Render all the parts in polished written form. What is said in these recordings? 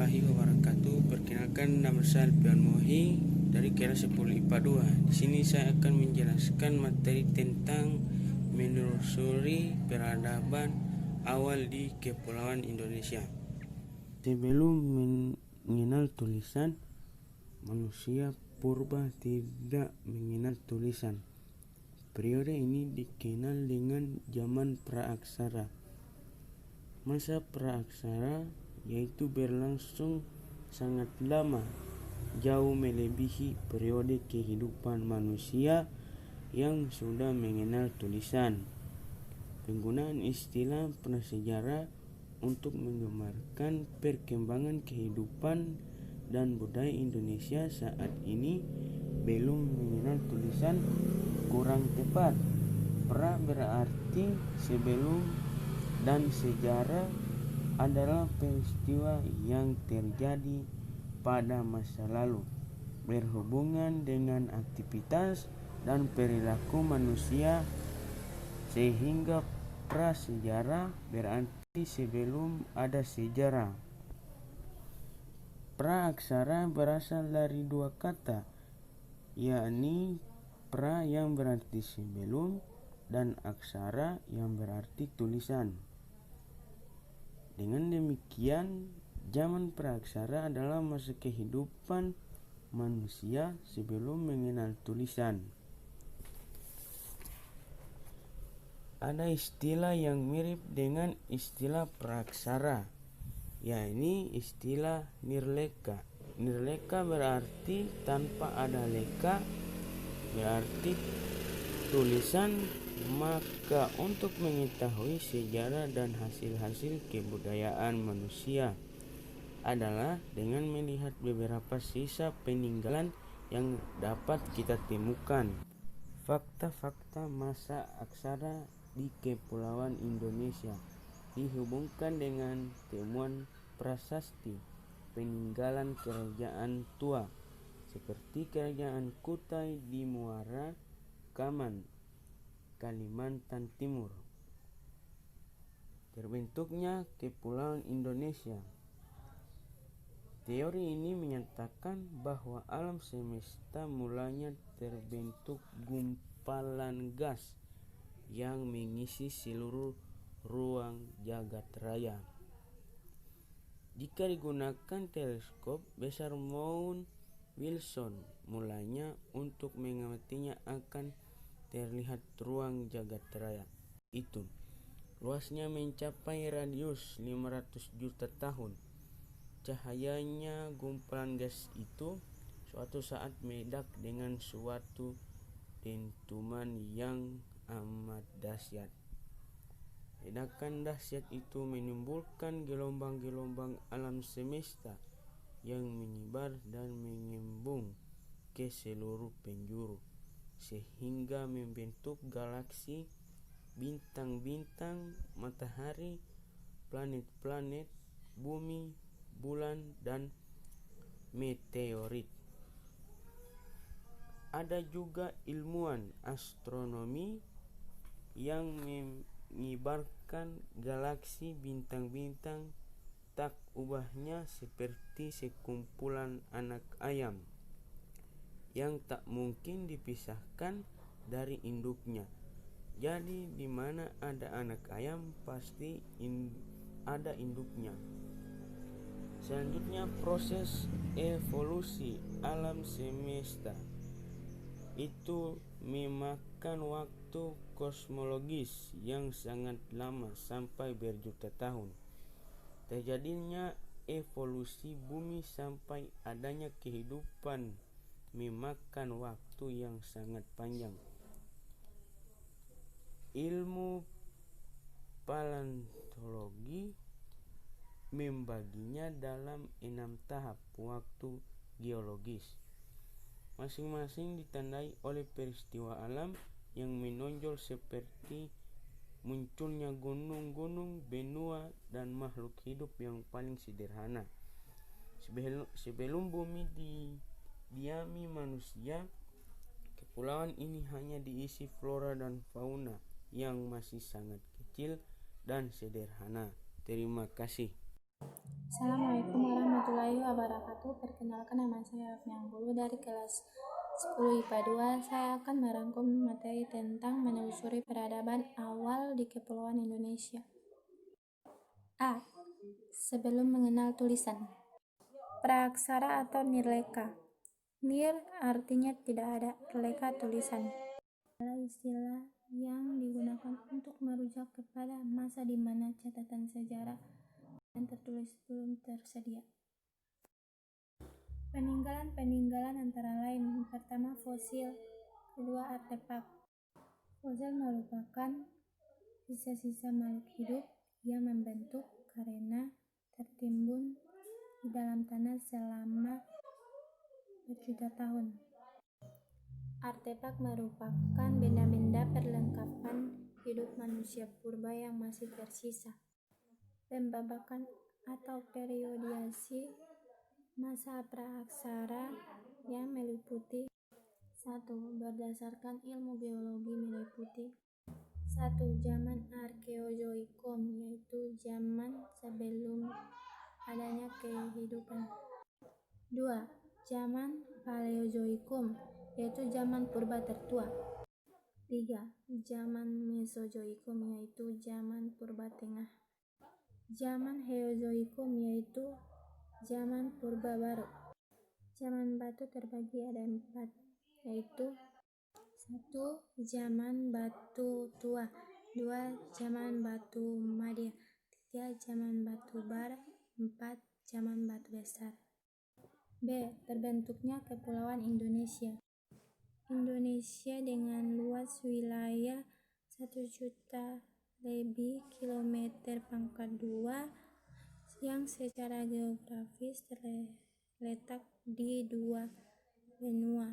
warahmatullahi wabarakatuh. Perkenalkan, nama saya Alfian Mohi dari kelas 10 IPA 2. Di sini saya akan menjelaskan materi tentang menelusuri peradaban awal di Kepulauan Indonesia. Sebelum mengenal tulisan, manusia purba tidak mengenal tulisan. Periode ini dikenal dengan zaman praaksara. Masa praaksara yaitu berlangsung sangat lama, jauh melebihi periode kehidupan manusia yang sudah mengenal tulisan. Penggunaan istilah prasejarah untuk menggambarkan perkembangan kehidupan dan budaya Indonesia saat ini belum mengenal tulisan kurang tepat. Pra berarti sebelum, dan sejarah adalah peristiwa yang terjadi pada masa lalu berhubungan dengan aktivitas dan perilaku manusia, sehingga prasejarah berarti sebelum ada sejarah. Praaksara berasal dari dua kata, yakni pra yang berarti sebelum dan aksara yang berarti tulisan. Dengan demikian, zaman praaksara adalah masa kehidupan manusia sebelum mengenal tulisan. Ada istilah yang mirip dengan istilah praaksara, yakni istilah nirleka. Nirleka berarti tanpa ada leka, berarti tulisan. Maka untuk mengetahui sejarah dan hasil-hasil kebudayaan manusia adalah dengan melihat beberapa sisa peninggalan yang dapat kita temukan. Fakta-fakta masa aksara di Kepulauan Indonesia dihubungkan dengan temuan prasasti peninggalan kerajaan tua seperti Kerajaan Kutai di Muara Kaman, Kalimantan Timur. Terbentuknya Kepulauan Indonesia. Teori ini menyatakan bahwa alam semesta mulanya terbentuk gumpalan gas yang mengisi seluruh ruang jagat raya. Jika digunakan teleskop besar Mount Wilson mulanya untuk mengamatinya, akan terlihat ruang jagat raya itu luasnya mencapai radius 500 juta tahun. Cahayanya gumpalan gas itu suatu saat meledak dengan suatu dentuman yang amat dahsyat. Ledakan dahsyat itu menimbulkan gelombang-gelombang alam semesta yang menyebar dan mengembung ke seluruh penjuru, sehingga membentuk galaksi, bintang-bintang, matahari, planet-planet, bumi, bulan, dan meteorit. Ada juga ilmuwan astronomi yang mengibarkan galaksi, bintang-bintang tak ubahnya seperti sekumpulan anak ayam yang tak mungkin dipisahkan dari induknya. Jadi di mana ada anak ayam pasti ada induknya. Selanjutnya, proses evolusi alam semesta itu memakan waktu kosmologis yang sangat lama, sampai berjuta tahun. Terjadinya evolusi bumi sampai adanya kehidupan memakan waktu yang sangat panjang. Ilmu paleontologi membaginya dalam 6 tahap waktu geologis, masing-masing ditandai oleh peristiwa alam yang menonjol seperti munculnya gunung-gunung, benua, dan makhluk hidup yang paling sederhana. Sebelum bumi didiami manusia, kepulauan ini hanya diisi flora dan fauna yang masih sangat kecil dan sederhana. Terima kasih. Assalamualaikum warahmatullahi wabarakatuh. Perkenalkan, nama saya Afni Anggulu dari kelas 10 IPA 2. Saya akan merangkum materi tentang menelusuri peradaban awal di Kepulauan Indonesia. A. Sebelum mengenal tulisan. Praaksara atau nirleka. Nir artinya tidak ada, leka tulisan. Adalah istilah yang digunakan untuk merujuk kepada masa di mana catatan sejarah yang tertulis belum tersedia. Peninggalan antara lain: pertama, fosil; kedua, artefak. Fosil merupakan sisa-sisa makhluk hidup yang membentuk karena tertimbun di dalam tanah selama berjuta tahun. Artefak merupakan benda-benda perlengkapan hidup manusia purba yang masih tersisa. Pembabakan atau periodisasi masa praaksara yang meliputi 1. Berdasarkan ilmu geologi meliputi 1. Zaman Arkeozoikum, yaitu zaman sebelum adanya kehidupan. 2. Zaman Paleozoikum, yaitu zaman purba tertua. 3. Zaman Mesozoikum, yaitu zaman purba tengah. Zaman Heozoikum, yaitu zaman purba baru. Zaman batu terbagi ada 4, yaitu 1. Zaman batu tua, 2. Zaman batu Madia, 3. Zaman batu bara, 4. Zaman batu besar. B. Terbentuknya Kepulauan Indonesia. Indonesia dengan luas wilayah 1.000.000 lebih kilometer pangkat 2 yang secara geografis terletak di 2 benua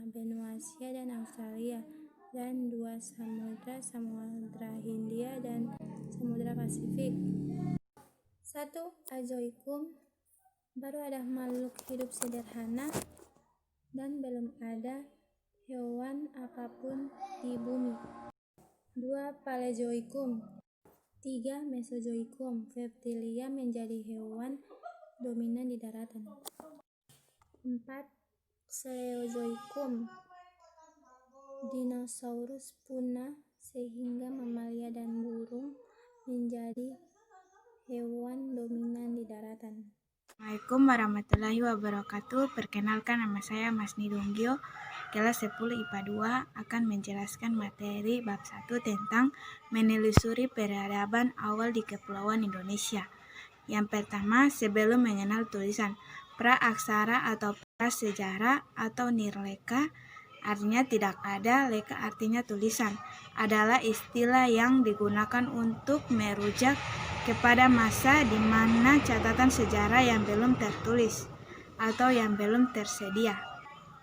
Asia dan Australia, dan 2 samudra, Samudra Hindia dan Samudra Pasifik. 1. Azoikum, baru ada makhluk hidup sederhana dan belum ada hewan apapun di bumi. 2. Paleozoikum. 3. Mesozoikum, reptilia menjadi hewan dominan di daratan. 4. Cenozoikum, dinosaurus punah sehingga mamalia dan burung menjadi hewan dominan di daratan. Assalamualaikum warahmatullahi wabarakatuh. Perkenalkan, nama saya Mas Nidunggio, kelas 10 IPA 2, akan menjelaskan materi bab 1 tentang menelusuri peradaban awal di Kepulauan Indonesia. Yang pertama, sebelum mengenal tulisan. Praaksara atau prasejarah atau nirleka artinya tidak ada, leka artinya tulisan, adalah istilah yang digunakan untuk merujuk kepada masa di mana catatan sejarah yang belum tertulis atau yang belum tersedia.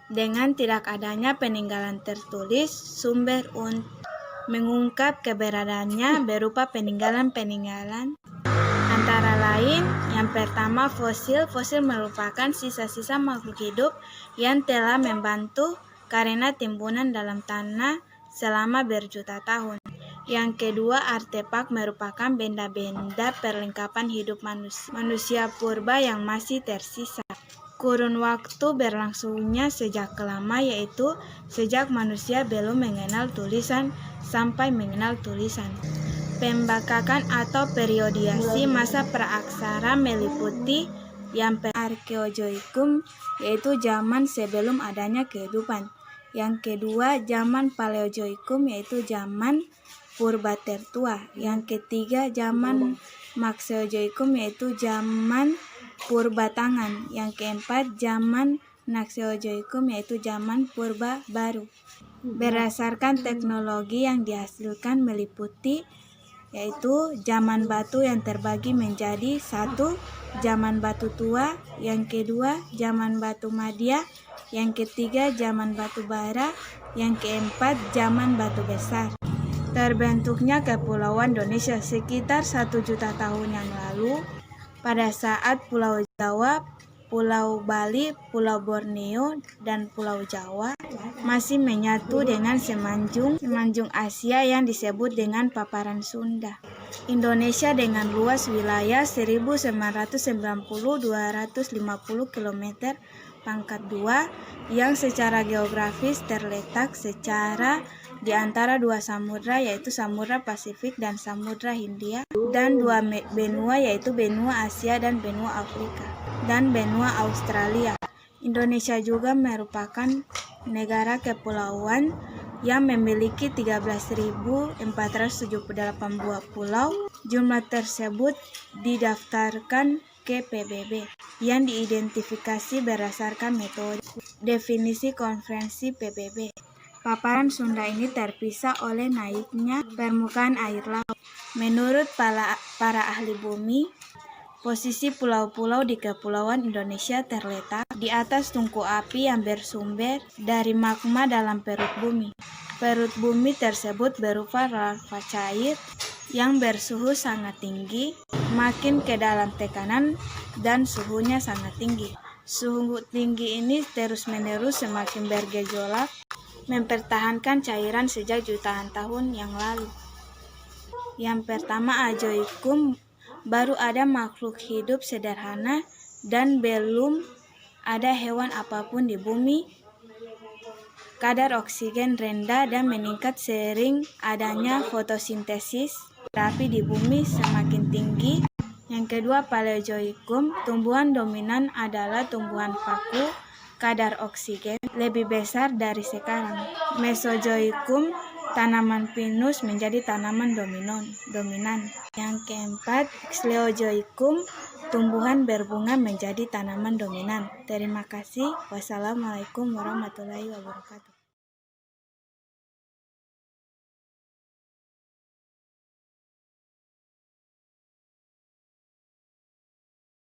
Dengan tidak adanya peninggalan tertulis, sumber untuk mengungkap keberadaannya berupa peninggalan antara lain, yang pertama, fosil. Fosil merupakan sisa-sisa makhluk hidup yang telah membantu karena timbunan dalam tanah selama berjuta tahun. Yang kedua, artefak merupakan benda-benda perlengkapan hidup manusia purba yang masih tersisa. Kurun waktu berlangsungnya sejak lama, yaitu sejak manusia belum mengenal tulisan sampai mengenal tulisan. Pembakakan atau periodisasi masa praaksara meliputi yang Arkeozoikum, yaitu zaman sebelum adanya kehidupan. Yang kedua, zaman Paleozoikum, yaitu zaman purba tertua. Yang ketiga, zaman Mesozoikum, yaitu zaman purba tangan. Yang keempat, zaman Mesozoikum, yaitu zaman purba baru. Berdasarkan teknologi yang dihasilkan meliputi yaitu zaman batu yang terbagi menjadi 1. Zaman batu tua, yang kedua zaman batu Madia, yang ketiga zaman batu bara, yang keempat zaman batu besar. Terbentuknya Kepulauan Indonesia sekitar 1 juta tahun yang lalu pada saat Pulau Jawa Pulau Bali, Pulau Borneo, dan Pulau Jawa masih menyatu dengan semenanjung Asia yang disebut dengan paparan Sunda. Indonesia dengan luas wilayah 1990-250 km pangkat 2 yang secara geografis terletak di antara dua samudra, yaitu Samudra Pasifik dan Samudra Hindia, dan dua benua, yaitu benua Asia dan benua Afrika, dan benua Australia. Indonesia juga merupakan negara kepulauan yang memiliki 13.478 buah pulau. Jumlah tersebut didaftarkan ke PBB yang diidentifikasi berdasarkan metode definisi konferensi PBB. Paparan Sunda ini terpisah oleh naiknya permukaan air laut. Menurut para ahli bumi, posisi pulau-pulau di Kepulauan Indonesia terletak di atas tungku api yang bersumber dari magma dalam perut bumi. Perut bumi tersebut berupa lava cair yang bersuhu sangat tinggi, makin ke dalam tekanan dan suhunya sangat tinggi. Suhu tinggi ini terus-menerus semakin bergejolak, mempertahankan cairan sejak jutaan tahun yang lalu. Yang pertama, Ajoikum, baru ada makhluk hidup sederhana dan belum ada hewan apapun di bumi. Kadar oksigen rendah dan meningkat sering adanya fotosintesis, tapi di bumi semakin tinggi. Yang kedua, Paleozoikum, tumbuhan dominan adalah tumbuhan paku, kadar oksigen lebih besar dari sekarang. Mesozoikum, tanaman pinus menjadi tanaman dominan. Yang keempat, Xleozoikum, tumbuhan berbunga menjadi tanaman dominan. Terima kasih. Wassalamualaikum warahmatullahi wabarakatuh.